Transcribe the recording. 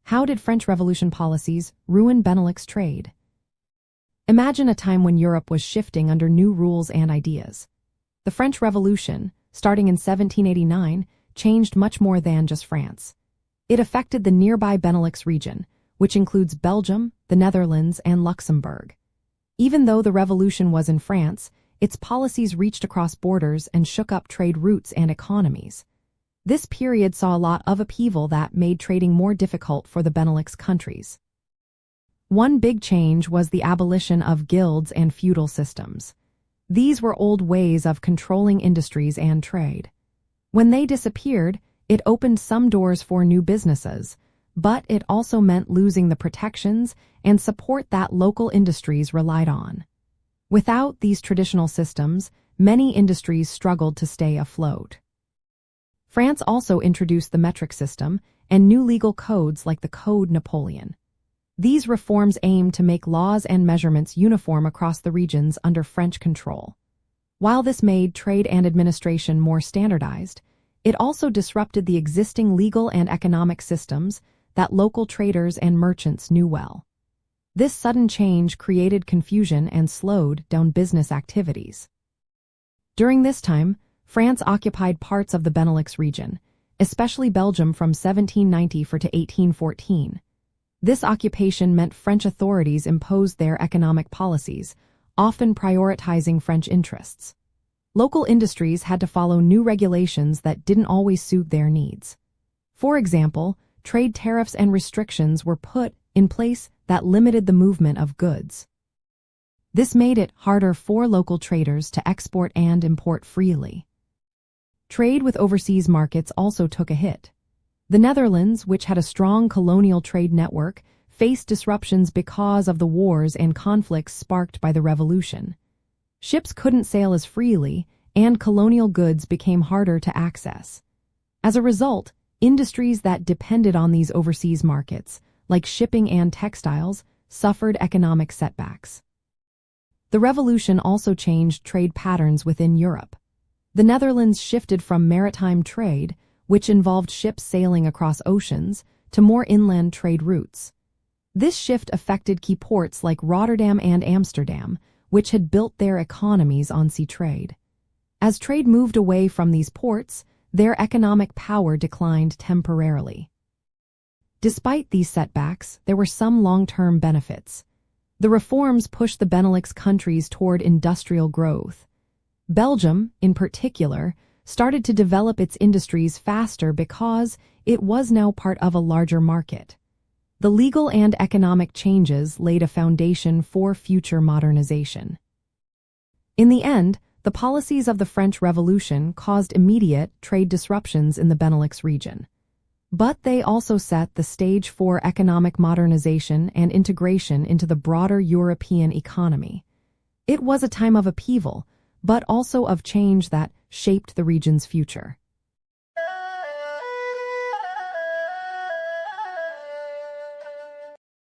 How did French Revolution policies ruin Benelux trade? Imagine a time when Europe was shifting under new rules and ideas. The French Revolution, starting in 1789, changed much more than just France. It affected the nearby Benelux region, which includes Belgium, the Netherlands, and Luxembourg. Even though the revolution was in France, its policies reached across borders and shook up trade routes and economies. This period saw a lot of upheaval that made trading more difficult for the Benelux countries. One big change was the abolition of guilds and feudal systems. These were old ways of controlling industries and trade. When they disappeared, it opened some doors for new businesses, but it also meant losing the protections and support that local industries relied on. Without these traditional systems, many industries struggled to stay afloat. France also introduced the metric system and new legal codes like the Code Napoleon. These reforms aimed to make laws and measurements uniform across the regions under French control. While this made trade and administration more standardized, it also disrupted the existing legal and economic systems that local traders and merchants knew well. This sudden change created confusion and slowed down business activities. During this time, France occupied parts of the Benelux region, especially Belgium from 1794 to 1814. This occupation meant French authorities imposed their economic policies, often prioritizing French interests. Local industries had to follow new regulations that didn't always suit their needs. For example, trade tariffs and restrictions were put in place that limited the movement of goods. This made it harder for local traders to export and import freely. Trade with overseas markets also took a hit. The Netherlands, which had a strong colonial trade network, faced disruptions because of the wars and conflicts sparked by the revolution. Ships couldn't sail as freely, and colonial goods became harder to access. As a result, industries that depended on these overseas markets, like shipping and textiles, suffered economic setbacks. The revolution also changed trade patterns within Europe. The Netherlands shifted from maritime trade, which involved ships sailing across oceans, to more inland trade routes. This shift affected key ports like Rotterdam and Amsterdam, which had built their economies on sea trade. As trade moved away from these ports, their economic power declined temporarily. Despite these setbacks, there were some long-term benefits. The reforms pushed the Benelux countries toward industrial growth. Belgium, in particular, started to develop its industries faster because it was now part of a larger market. The legal and economic changes laid a foundation for future modernization. In the end, the policies of the French Revolution caused immediate trade disruptions in the Benelux region. But they also set the stage for economic modernization and integration into the broader European economy. It was a time of upheaval, but also of change that shaped the region's future.